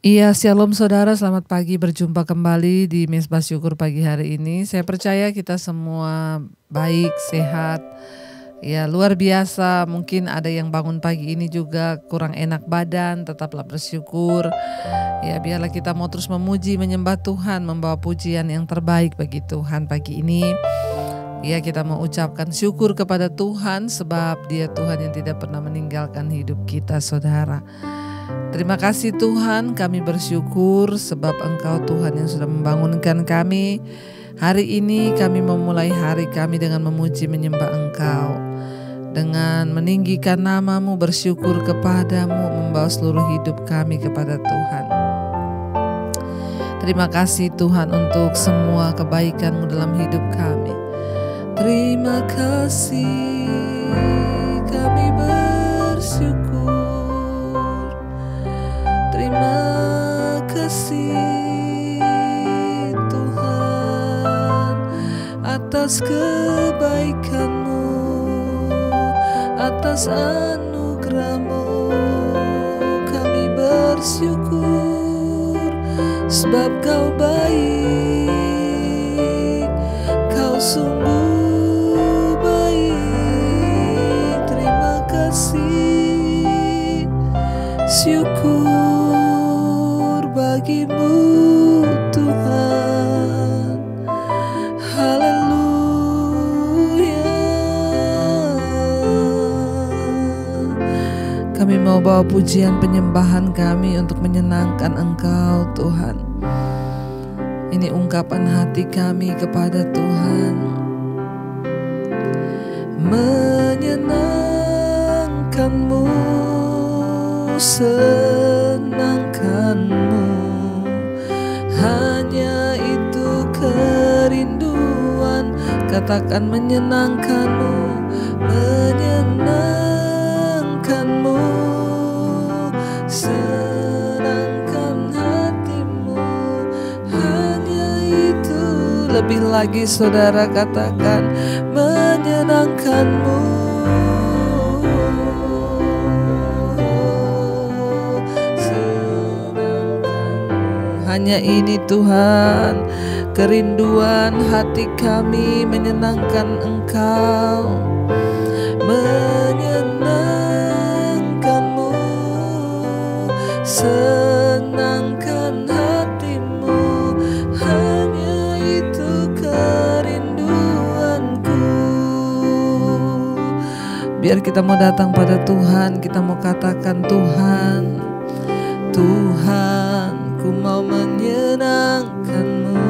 Iya, shalom saudara, selamat pagi, berjumpa kembali di Mezbah Syukur pagi hari ini. Saya percaya kita semua baik, sehat. Ya, luar biasa. Mungkin ada yang bangun pagi ini juga kurang enak badan, tetaplah bersyukur. Ya, biarlah kita mau terus memuji, menyembah Tuhan, membawa pujian yang terbaik bagi Tuhan pagi ini. Ya, kita mau ucapkan syukur kepada Tuhan sebab Dia Tuhan yang tidak pernah meninggalkan hidup kita, saudara. Terima kasih Tuhan, kami bersyukur sebab Engkau Tuhan yang sudah membangunkan kami. Hari ini kami memulai hari kami dengan memuji menyembah Engkau. Dengan meninggikan nama-Mu, bersyukur kepadamu, membawa seluruh hidup kami kepada Tuhan. Terima kasih Tuhan untuk semua kebaikan-Mu dalam hidup kami. Terima kasih, kami bersyukur. Terima kasih Tuhan atas kebaikan-Mu, atas anugerah-Mu. Kami bersyukur sebab Kau baik, Kau sungguh baik. Terima kasih, syukur bagi-Mu Tuhan. Haleluya. Kami mau bawa pujian penyembahan kami untuk menyenangkan Engkau Tuhan. Ini ungkapan hati kami kepada Tuhan. Menyenangkan-Mu, senangkan-Mu, hanya itu kerinduan. Katakan menyenangkan-Mu, menyenangkan-Mu, senangkan hati-Mu, hanya itu. Lebih lagi saudara katakan menyenangkan-Mu. Hanya ini Tuhan, kerinduan hati kami menyenangkan Engkau. Menyenangkan-Mu, senangkan hati-Mu, hanya itu kerinduanku. Biar kita mau datang pada Tuhan, kita mau katakan Tuhan, Tuhan, ku mau menyenangkan-Mu.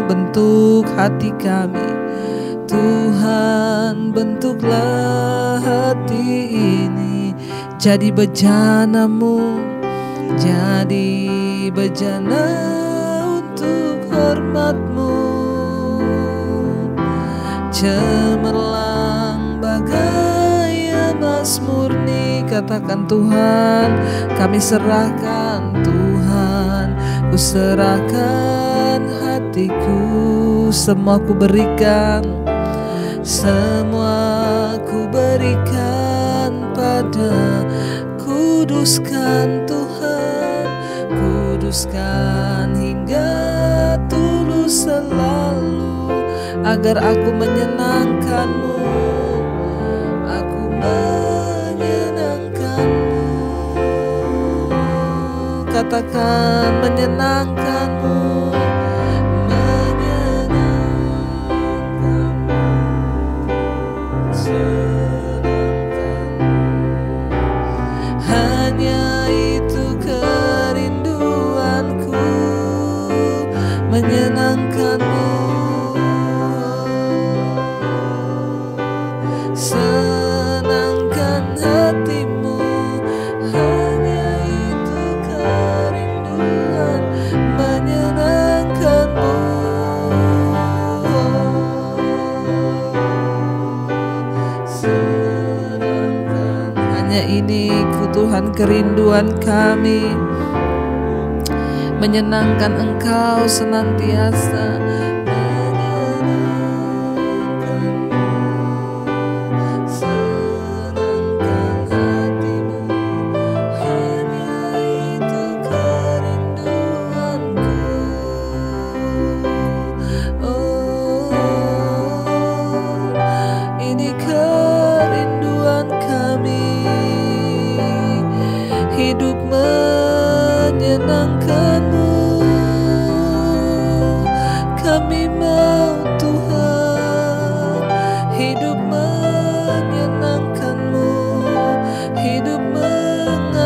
Bentuk hati kami, Tuhan, bentuklah hati ini jadi bejana-Mu, jadi bejana untuk hormat-Mu. Cemerlang bagai emas murni, katakan Tuhan, kami serahkan Tuhan. Ku serahkan hatiku, semua ku berikan, semua ku berikan pada. Kuduskan Tuhan, kuduskan hingga tulus selalu, agar aku menyenangkan-Mu, aku menyenangkan-Mu. Katakan menyenangkan-Mu, menyenangkan-Mu, senangkan-Mu, hanya itu kerinduanku, menyenangkan-Mu, senangkan hati-Mu, hanya itu kerinduan, menyenangkan-Mu. Senangkan, hanya ini ku Tuhan kerinduan kami, menyenangkan Engkau senantiasa. Senangkan hatimu, hanya itu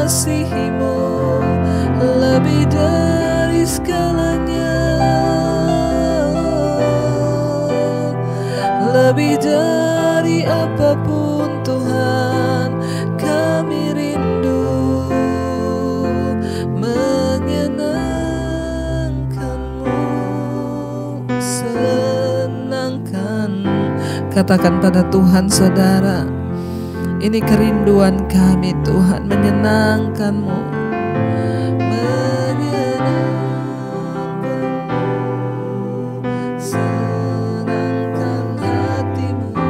mengasihimu lebih dari segalanya, lebih dari apapun Tuhan. Kami rindu menyenangkan-Mu, senangkan. Katakan pada Tuhan, saudara, ini kerinduan kami Tuhan, menyenangkan-Mu, senangkan hati-Mu,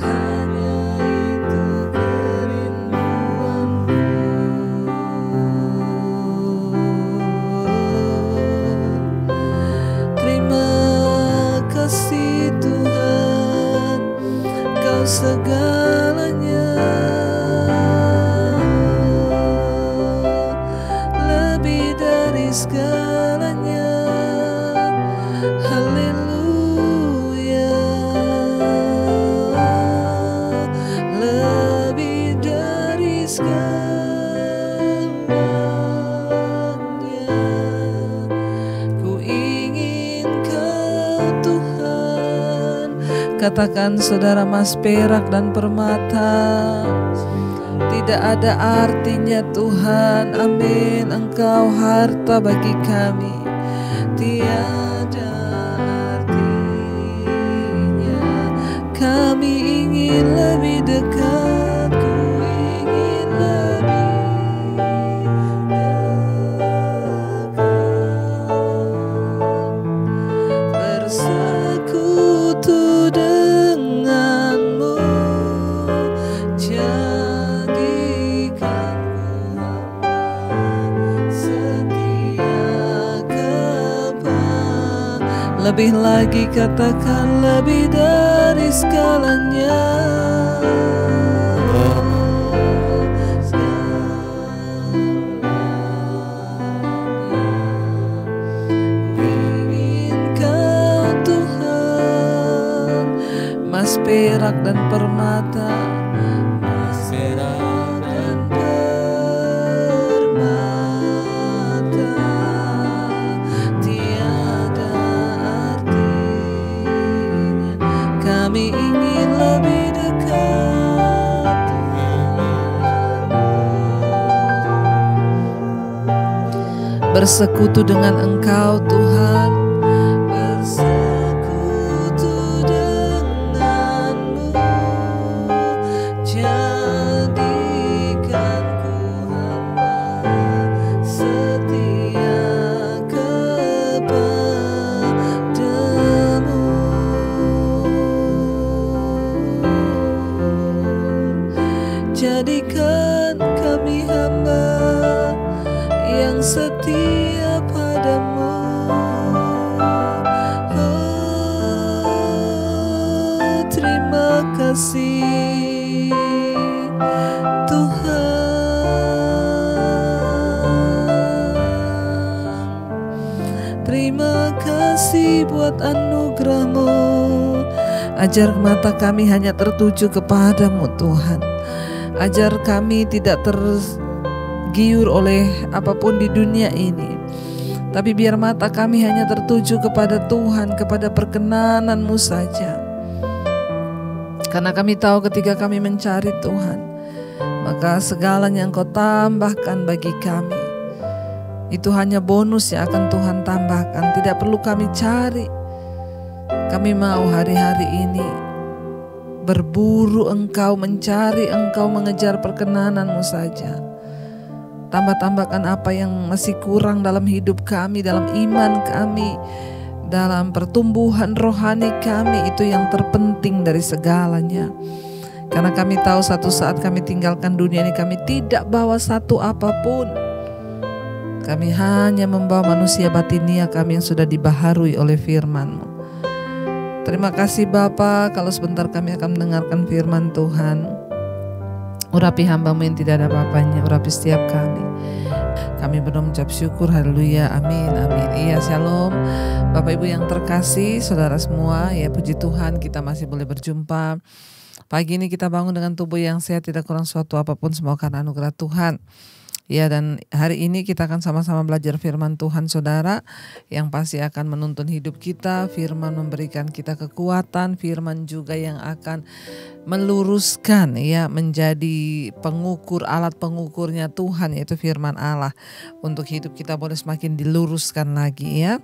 hanya itu kerinduanku. Terima kasih Tuhan, Kau segalanya, lebih dari segalanya. Haleluya, lebih dari segalanya. Ku ingin Kau Tuhan. Katakan saudara, emas, perak dan permata tidak ada artinya Tuhan, amin. Engkau harta bagi kami, tiada artinya. Kami ingin lebih dekat, ku ingin lebih dekat, bersekutu denganmu, jadikan ku hamba setia kepada. Lebih lagi, katakan lebih dari segalanya, ingin Kau Tuhan. Emas, perak dan permata, emas, perak dan permata tiada artinya. Kami ingin lebih dekat, bersekutu dengan Engkau Tuhan, bersekutu denganmu, jadikan ku hamba setia kepadamu. Jadikan kami hamba yang setia padamu. Oh, terima kasih Tuhan. Terima kasih buat anugerah-Mu. Ajar mata kami hanya tertuju kepadamu Tuhan. Ajar kami tidak tergiur oleh apapun di dunia ini, tapi biar mata kami hanya tertuju kepada Tuhan, kepada perkenanan-Mu saja. Karena kami tahu ketika kami mencari Tuhan, maka segalanya yang Kau tambahkan bagi kami itu hanya bonus yang akan Tuhan tambahkan. Tidak perlu kami cari. Kami mau hari-hari ini berburu Engkau, mencari Engkau, mengejar perkenanan-Mu saja. Tambah-tambahkan apa yang masih kurang dalam hidup kami, dalam iman kami, dalam pertumbuhan rohani kami. Itu yang terpenting dari segalanya. Karena kami tahu satu saat kami tinggalkan dunia ini, kami tidak bawa satu apapun. Kami hanya membawa manusia batinia kami yang sudah dibaharui oleh firman-Mu. Terima kasih Bapa, kalau sebentar kami akan mendengarkan firman Tuhan. Urapi hamba-Mu yang tidak ada apa-apanya, urapi setiap kami. Kami berdoa mengucap syukur, haleluya, amin, amin. Iya, shalom Bapak Ibu yang terkasih, saudara semua. Ya, puji Tuhan kita masih boleh berjumpa. Pagi ini kita bangun dengan tubuh yang sehat, tidak kurang suatu apapun, semua karena anugerah Tuhan. Ya, dan hari ini kita akan sama-sama belajar firman Tuhan, saudara, yang pasti akan menuntun hidup kita. Firman memberikan kita kekuatan, firman juga yang akan meluruskan, ya, menjadi pengukur, alat pengukurnya Tuhan, yaitu firman Allah. Untuk hidup kita boleh semakin diluruskan lagi, ya.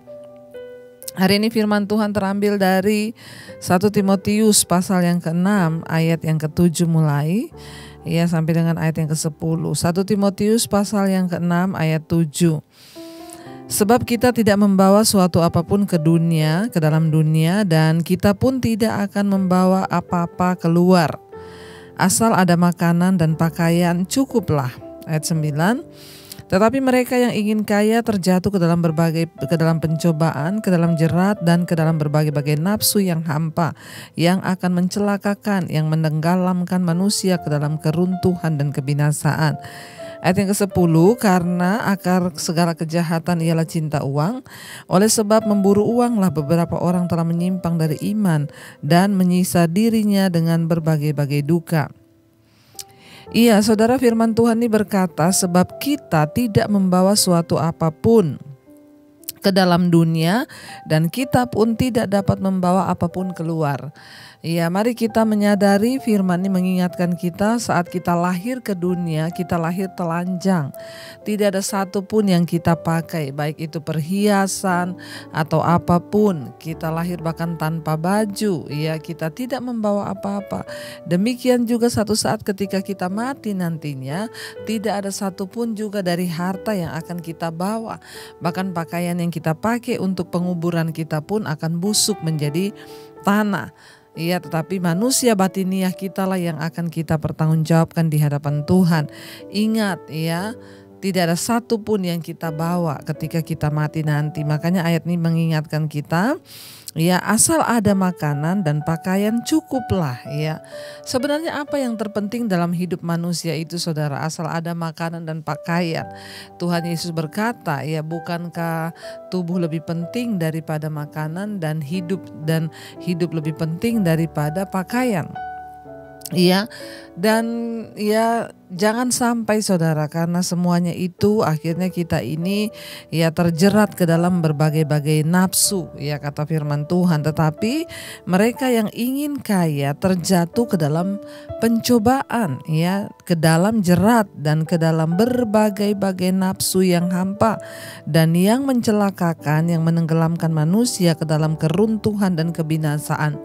Hari ini firman Tuhan terambil dari 1 Timotius pasal yang ke-6 ayat yang ke-7 mulai, ya, sampai dengan ayat yang ke-10. 1 Timotius pasal yang ke-6 ayat 7. Sebab kita tidak membawa suatu apapun ke dalam dunia, dan kita pun tidak akan membawa apa-apa keluar. Asal ada makanan dan pakaian cukuplah. Ayat 9. Tetapi mereka yang ingin kaya terjatuh ke dalam pencobaan, ke dalam jerat, dan ke dalam berbagai-bagai nafsu yang hampa, yang akan mencelakakan, yang menenggelamkan manusia ke dalam keruntuhan dan kebinasaan. Ayat yang ke-10, karena akar segala kejahatan ialah cinta uang. Oleh sebab memburu uanglah beberapa orang telah menyimpang dari iman dan menyiksa dirinya dengan berbagai-bagai duka. Iya, saudara, firman Tuhan ini berkata, sebab kita tidak membawa suatu apapun ke dalam dunia, dan kita pun tidak dapat membawa apapun keluar. Ya, mari kita menyadari firman ini mengingatkan kita saat kita lahir ke dunia, kita lahir telanjang. Tidak ada satu pun yang kita pakai, baik itu perhiasan atau apapun. Kita lahir bahkan tanpa baju, ya, kita tidak membawa apa-apa. Demikian juga satu saat ketika kita mati nantinya, tidak ada satu pun juga dari harta yang akan kita bawa. Bahkan pakaian yang kita pakai untuk penguburan kita pun akan busuk menjadi tanah. Iya, tetapi manusia batiniah kitalah yang akan kita pertanggungjawabkan di hadapan Tuhan. Ingat, ya, tidak ada satu pun yang kita bawa ketika kita mati nanti. Makanya ayat ini mengingatkan kita, ya, asal ada makanan dan pakaian cukuplah, ya. Sebenarnya apa yang terpenting dalam hidup manusia itu, saudara? Asal ada makanan dan pakaian. Tuhan Yesus berkata, ya, bukankah tubuh lebih penting daripada makanan, dan hidup lebih penting daripada pakaian? Iya, dan ya, jangan sampai, saudara, karena semuanya itu akhirnya kita ini, ya, terjerat ke dalam berbagai-bagai nafsu, ya, kata firman Tuhan. Tetapi mereka yang ingin kaya terjatuh ke dalam pencobaan, ya, ke dalam jerat dan ke dalam berbagai-bagai nafsu yang hampa dan yang mencelakakan, yang menenggelamkan manusia ke dalam keruntuhan dan kebinasaan.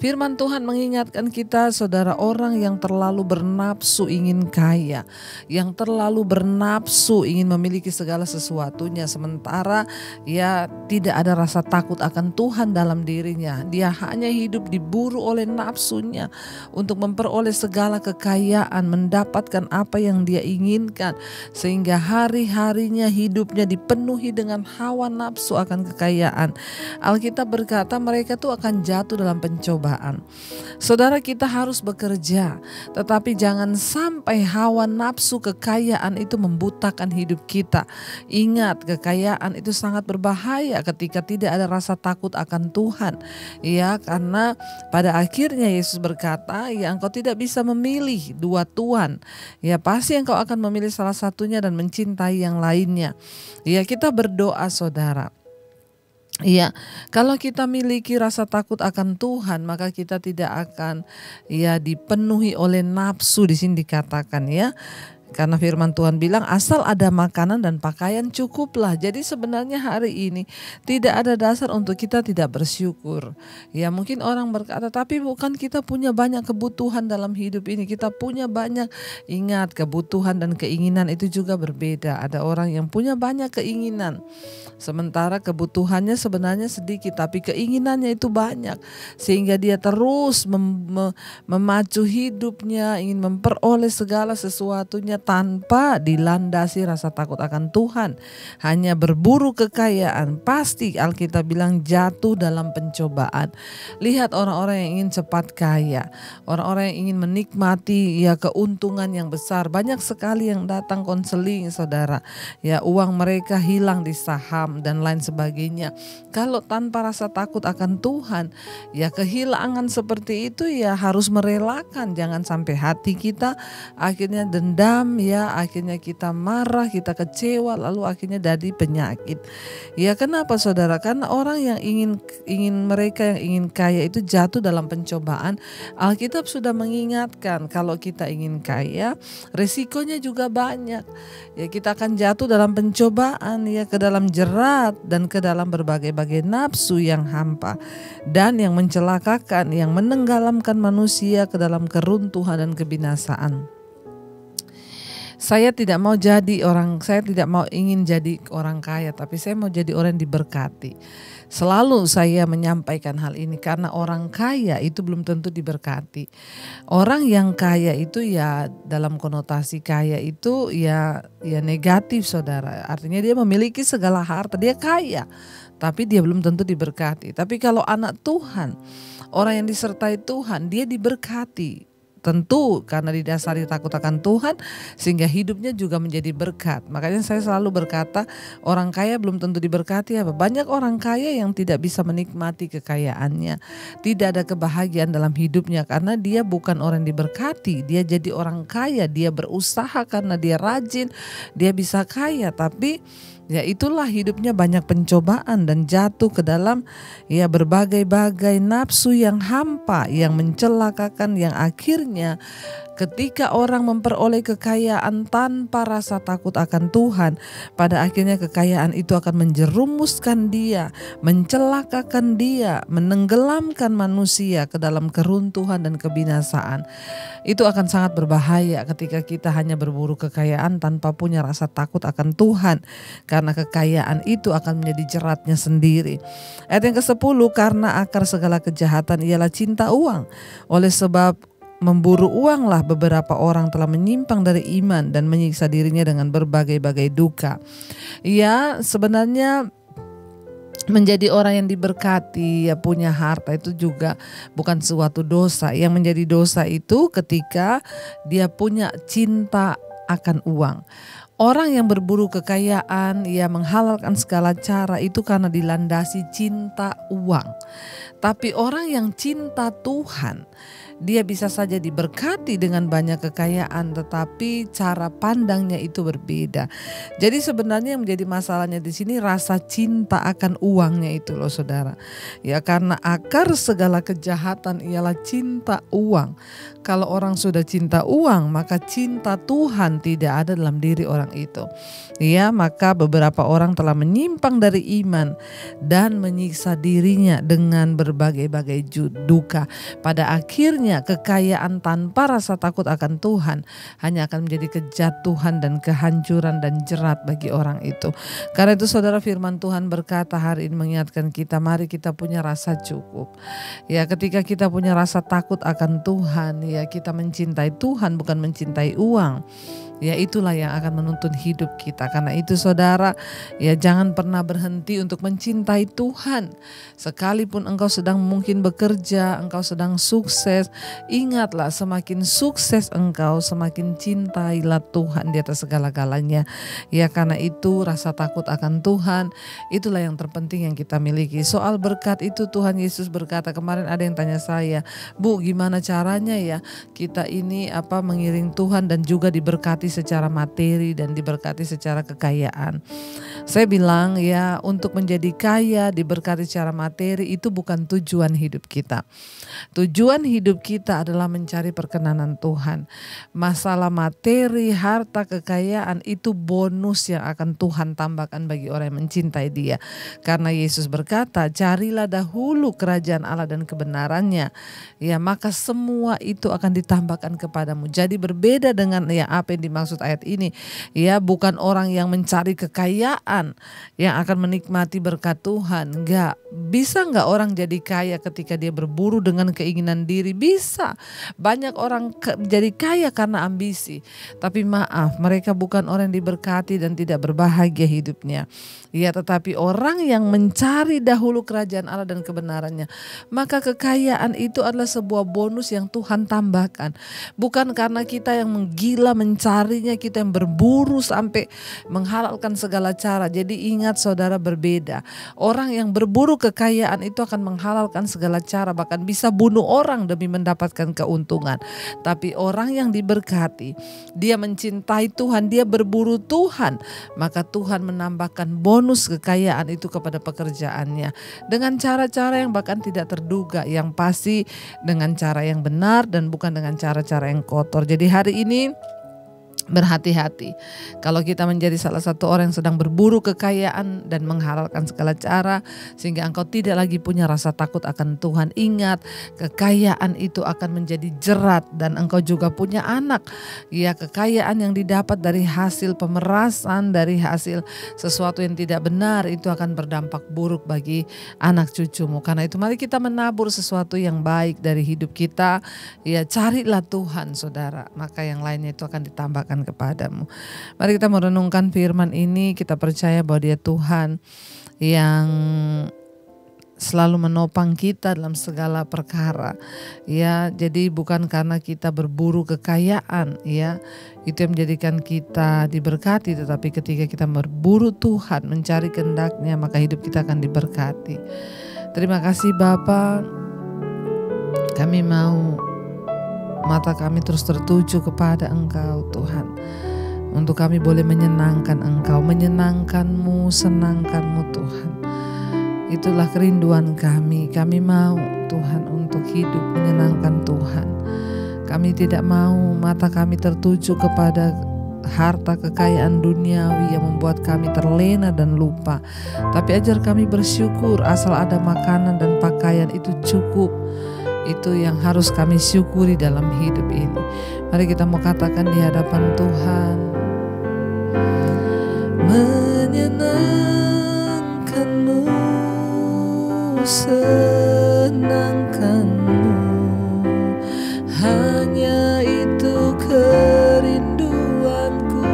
Firman Tuhan mengingatkan kita, saudara, orang yang terlalu bernafsu ingin kaya, yang terlalu bernafsu ingin memiliki segala sesuatunya, sementara, ya, tidak ada rasa takut akan Tuhan dalam dirinya. Dia hanya hidup diburu oleh nafsunya untuk memperoleh segala kekayaan, mendapatkan apa yang dia inginkan, sehingga hari-harinya hidupnya dipenuhi dengan hawa nafsu akan kekayaan. Alkitab berkata mereka tuh akan jatuh dalam pencobaan. Saudara, kita harus bekerja, tetapi jangan sampai hawa nafsu kekayaan itu membutakan hidup kita. Ingat, kekayaan itu sangat berbahaya ketika tidak ada rasa takut akan Tuhan. Ya, karena pada akhirnya Yesus berkata, ya, engkau tidak bisa memilih dua tuan. Ya, pasti engkau akan memilih salah satunya dan mencintai yang lainnya. Ya, kita berdoa, saudara. Iya, kalau kita miliki rasa takut akan Tuhan, maka kita tidak akan, ya, dipenuhi oleh nafsu. Di sini dikatakan, ya, karena firman Tuhan bilang asal ada makanan dan pakaian cukuplah. Jadi sebenarnya hari ini tidak ada dasar untuk kita tidak bersyukur. Ya, mungkin orang berkata, tapi bukan kita punya banyak kebutuhan dalam hidup ini. Kita punya banyak. Ingat, kebutuhan dan keinginan itu juga berbeda. Ada orang yang punya banyak keinginan, sementara kebutuhannya sebenarnya sedikit, tapi keinginannya itu banyak. Sehingga dia terus memacu hidupnya, ingin memperoleh segala sesuatunya tanpa dilandasi rasa takut akan Tuhan. Hanya berburu kekayaan, pasti Alkitab bilang jatuh dalam pencobaan. Lihat orang-orang yang ingin cepat kaya, orang-orang yang ingin menikmati, ya, keuntungan yang besar. Banyak sekali yang datang konseling, saudara. Ya, uang mereka hilang di saham dan lain sebagainya. Kalau tanpa rasa takut akan Tuhan, ya, kehilangan seperti itu, ya, harus merelakan. Jangan sampai hati kita akhirnya dendam, dendam, ya akhirnya kita marah, kita kecewa, lalu akhirnya jadi penyakit. Ya kenapa saudara? Karena orang yang mereka yang ingin kaya itu jatuh dalam pencobaan. Alkitab sudah mengingatkan kalau kita ingin kaya, resikonya juga banyak. Ya kita akan jatuh dalam pencobaan, ya ke dalam jerat dan ke dalam berbagai-bagai nafsu yang hampa dan yang mencelakakan, yang menenggelamkan manusia ke dalam keruntuhan dan kebinasaan. Saya tidak ingin jadi orang kaya, tapi saya mau jadi orang yang diberkati. Selalu saya menyampaikan hal ini karena orang kaya itu belum tentu diberkati. Orang yang kaya itu ya dalam konotasi kaya itu ya negatif saudara. Artinya dia memiliki segala harta, dia kaya, tapi dia belum tentu diberkati. Tapi kalau anak Tuhan, orang yang disertai Tuhan, dia diberkati. Tentu karena didasari takut akan Tuhan sehingga hidupnya juga menjadi berkat. Makanya saya selalu berkata orang kaya belum tentu diberkati. Banyak orang kaya yang tidak bisa menikmati kekayaannya. Tidak ada kebahagiaan dalam hidupnya karena dia bukan orang diberkati. Dia jadi orang kaya, dia berusaha karena dia rajin, dia bisa kaya, tapi ya itulah hidupnya banyak pencobaan dan jatuh ke dalam ya berbagai-bagai nafsu yang hampa, yang mencelakakan, yang akhirnya ketika orang memperoleh kekayaan tanpa rasa takut akan Tuhan, pada akhirnya kekayaan itu akan menjerumuskan dia, mencelakakan dia, menenggelamkan manusia ke dalam keruntuhan dan kebinasaan. Itu akan sangat berbahaya ketika kita hanya berburu kekayaan tanpa punya rasa takut akan Tuhan, karena kekayaan itu akan menjadi jeratnya sendiri. Ayat yang ke-10, karena akar segala kejahatan ialah cinta uang. Oleh sebab memburu uanglah beberapa orang telah menyimpang dari iman dan menyiksa dirinya dengan berbagai-bagai duka. Ya, sebenarnya menjadi orang yang diberkati, ya punya harta itu juga bukan suatu dosa. Yang menjadi dosa itu ketika dia punya cinta akan uang. Orang yang berburu kekayaan, ia menghalalkan segala cara itu karena dilandasi cinta uang. Tapi orang yang cinta Tuhan, dia bisa saja diberkati dengan banyak kekayaan, tetapi cara pandangnya itu berbeda. Jadi sebenarnya yang menjadi masalahnya di sini rasa cinta akan uangnya itu loh saudara. Ya karena akar segala kejahatan ialah cinta uang. Kalau orang sudah cinta uang, maka cinta Tuhan tidak ada dalam diri orang itu. Ya, maka beberapa orang telah menyimpang dari iman dan menyiksa dirinya dengan berbagai-bagai duka. Pada akhirnya kekayaan tanpa rasa takut akan Tuhan hanya akan menjadi kejatuhan dan kehancuran dan jerat bagi orang itu. Karena itu saudara, firman Tuhan berkata hari ini mengingatkan kita, mari kita punya rasa cukup. Ya, ketika kita punya rasa takut akan Tuhan, ya kita mencintai Tuhan bukan mencintai uang. Ya itulah yang akan menuntun hidup kita. Karena itu saudara, ya jangan pernah berhenti untuk mencintai Tuhan. Sekalipun engkau sedang mungkin bekerja, engkau sedang sukses, ingatlah semakin sukses engkau, semakin cintailah Tuhan di atas segala-galanya. Ya karena itu rasa takut akan Tuhan, itulah yang terpenting yang kita miliki. Soal berkat itu Tuhan Yesus berkata, kemarin ada yang tanya saya, Bu gimana caranya ya kita ini mengiring Tuhan dan juga diberkati secara materi dan diberkati secara kekayaan. Saya bilang ya, untuk menjadi kaya, diberkati secara materi itu bukan tujuan hidup kita. Tujuan hidup kita adalah mencari perkenanan Tuhan. Masalah materi, harta, kekayaan itu bonus yang akan Tuhan tambahkan bagi orang yang mencintai Dia. Karena Yesus berkata, carilah dahulu kerajaan Allah dan kebenarannya, ya maka semua itu akan ditambahkan kepadamu. Jadi berbeda dengan ya apa yang dimaksud ayat ini, ya bukan orang yang mencari kekayaan yang akan menikmati berkat Tuhan. Bisa nggak orang jadi kaya ketika dia berburu dengan keinginan diri? Bisa. Banyak orang jadi kaya karena ambisi. Tapi maaf, mereka bukan orang yang diberkati dan tidak berbahagia hidupnya. Ya, tetapi orang yang mencari dahulu kerajaan Allah dan kebenarannya, maka kekayaan itu adalah sebuah bonus yang Tuhan tambahkan. Bukan karena kita yang menggila mencari harinya kita yang berburu sampai menghalalkan segala cara. Jadi ingat saudara, berbeda. Orang yang berburu kekayaan itu akan menghalalkan segala cara, bahkan bisa bunuh orang demi mendapatkan keuntungan. Tapi orang yang diberkati, dia mencintai Tuhan, dia berburu Tuhan, maka Tuhan menambahkan bonus kekayaan itu kepada pekerjaannya dengan cara-cara yang bahkan tidak terduga, yang pasti dengan cara yang benar dan bukan dengan cara-cara yang kotor. Jadi hari ini berhati-hati kalau kita menjadi salah satu orang yang sedang berburu kekayaan dan menghalalkan segala cara sehingga engkau tidak lagi punya rasa takut akan Tuhan. Ingat, kekayaan itu akan menjadi jerat dan engkau juga punya anak. Ya, kekayaan yang didapat dari hasil pemerasan, dari hasil sesuatu yang tidak benar itu akan berdampak buruk bagi anak cucumu. Karena itu mari kita menabur sesuatu yang baik dari hidup kita. Ya, carilah Tuhan saudara, maka yang lainnya itu akan ditambahkan kepadamu. Mari kita merenungkan firman ini. Kita percaya bahwa Dia Tuhan yang selalu menopang kita dalam segala perkara. Ya, jadi bukan karena kita berburu kekayaan, ya, itu yang menjadikan kita diberkati, tetapi ketika kita berburu Tuhan, mencari kehendak-Nya, maka hidup kita akan diberkati. Terima kasih Bapa. Kami mau mata kami terus tertuju kepada Engkau Tuhan, untuk kami boleh menyenangkan Engkau, menyenangkan-Mu, senangkan-Mu Tuhan. Itulah kerinduan kami. Kami mau Tuhan untuk hidup menyenangkan Tuhan. Kami tidak mau mata kami tertuju kepada harta kekayaan duniawi yang membuat kami terlena dan lupa. Tapi ajar kami bersyukur, asal ada makanan dan pakaian itu cukup. Itu yang harus kami syukuri dalam hidup ini. Mari kita mau katakan di hadapan Tuhan. Menyenangkan-Mu, senangkan-Mu, hanya itu kerinduanku.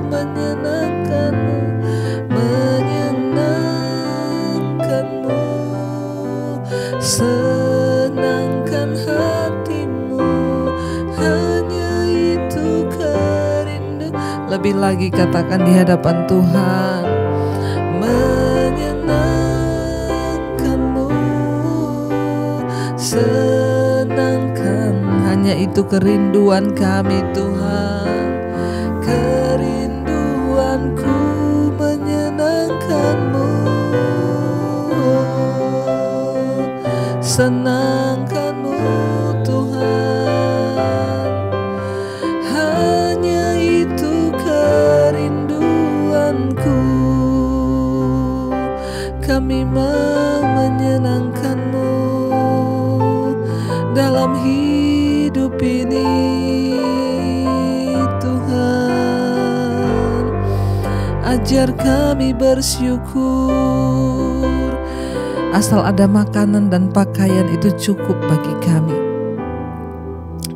Menyenangkan-Mu, menyenangkan-Mu, senangkan hatimu, hanya itu kerindu. Lebih lagi katakan di hadapan Tuhan. Menyenangkan-Mu, senangkan, hanya itu kerinduan kami Tuhan. Kerinduanku menyenangkan-Mu, senangkan-Mu Tuhan, hanya itu kerinduanku. Kami mau menyenangkan-Mu dalam hidup ini Tuhan. Ajar kami bersyukur, asal ada makanan dan pakaian itu cukup bagi kami.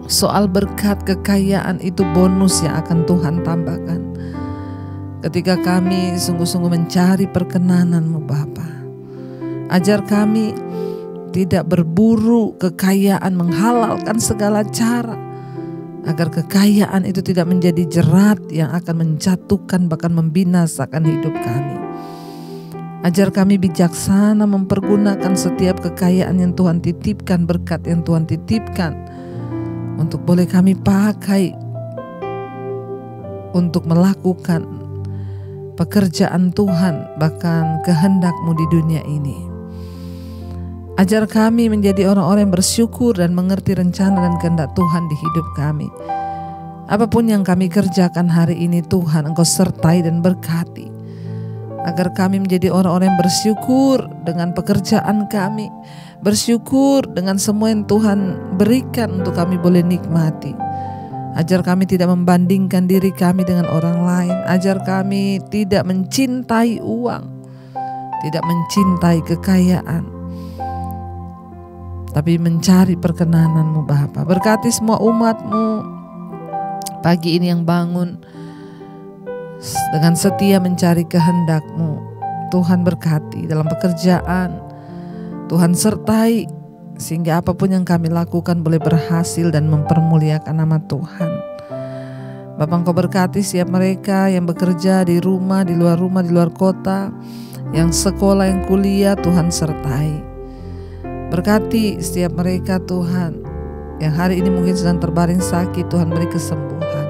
Soal berkat kekayaan itu bonus yang akan Tuhan tambahkan ketika kami sungguh-sungguh mencari perkenanan-Mu Bapa. Ajar kami tidak berburu kekayaan, menghalalkan segala cara, agar kekayaan itu tidak menjadi jerat yang akan menjatuhkan bahkan membinasakan hidup kami. Ajar kami bijaksana mempergunakan setiap kekayaan yang Tuhan titipkan, berkat yang Tuhan titipkan, untuk boleh kami pakai untuk melakukan pekerjaan Tuhan, bahkan kehendak-Mu di dunia ini. Ajar kami menjadi orang-orang yang bersyukur dan mengerti rencana dan kehendak Tuhan di hidup kami. Apapun yang kami kerjakan hari ini Tuhan, Engkau sertai dan berkati, agar kami menjadi orang-orang yang bersyukur dengan pekerjaan kami, bersyukur dengan semua yang Tuhan berikan untuk kami boleh nikmati. Ajar kami tidak membandingkan diri kami dengan orang lain. Ajar kami tidak mencintai uang, tidak mencintai kekayaan, tapi mencari perkenanan-Mu Bapa. Berkati semua umat-Mu pagi ini yang bangun dengan setia mencari kehendak-Mu. Tuhan berkati dalam pekerjaan, Tuhan sertai, sehingga apapun yang kami lakukan boleh berhasil dan mempermuliakan nama Tuhan. Bapa, Engkau berkati setiap mereka yang bekerja di rumah, di luar kota, yang sekolah, yang kuliah, Tuhan sertai. Berkati setiap mereka Tuhan, yang hari ini mungkin sedang terbaring sakit, Tuhan beri kesembuhan.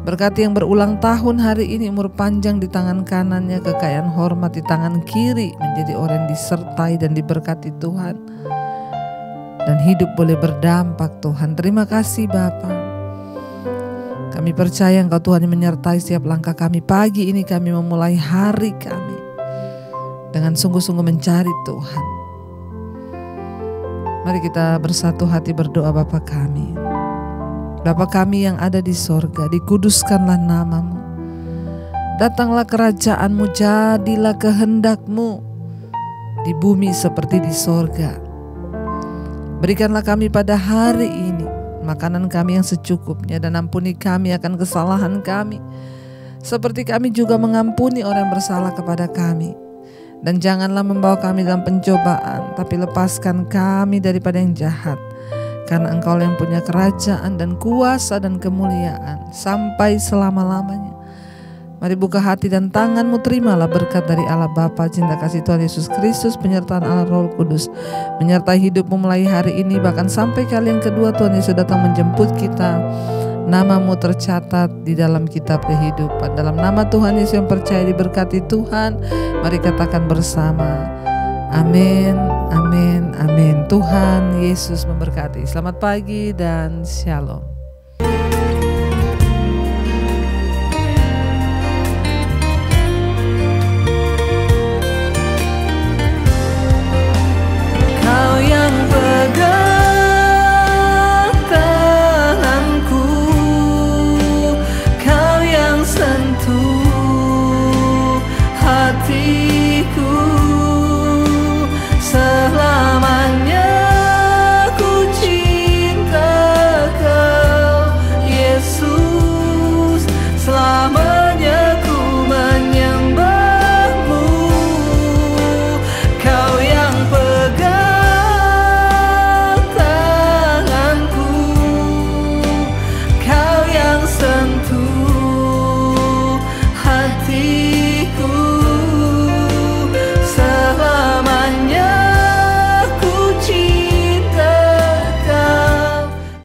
Berkati yang berulang tahun hari ini, umur panjang di tangan kanannya, kekayaan hormat di tangan kiri, menjadi orang yang disertai dan diberkati Tuhan. Dan hidup boleh berdampak Tuhan. Terima kasih Bapa. Kami percaya Engkau Tuhan yang menyertai setiap langkah kami. Pagi ini kami memulai hari kami dengan sungguh-sungguh mencari Tuhan. Mari kita bersatu hati berdoa. Bapa kami, Bapa kami yang ada di sorga, dikuduskanlah namamu. Datanglah kerajaan-Mu, jadilah kehendak-Mu di bumi seperti di sorga. Berikanlah kami pada hari ini makanan kami yang secukupnya, dan ampuni kami akan kesalahan kami, seperti kami juga mengampuni orang yang bersalah kepada kami. Dan janganlah membawa kami dalam pencobaan, tapi lepaskan kami daripada yang jahat. Karena Engkau yang punya kerajaan dan kuasa dan kemuliaan sampai selama-lamanya. Mari buka hati dan tangan-Mu, terimalah berkat dari Allah Bapa, cinta kasih Tuhan Yesus Kristus, penyertaan Allah Roh Kudus, menyertai hidupmu mulai hari ini, bahkan sampai kali yang kedua Tuhan Yesus datang menjemput kita. Nama-Mu tercatat di dalam kitab kehidupan. Dalam nama Tuhan Yesus yang percaya diberkati Tuhan, mari katakan bersama, amin, amin, amin. Tuhan Yesus memberkati. Selamat pagi dan shalom.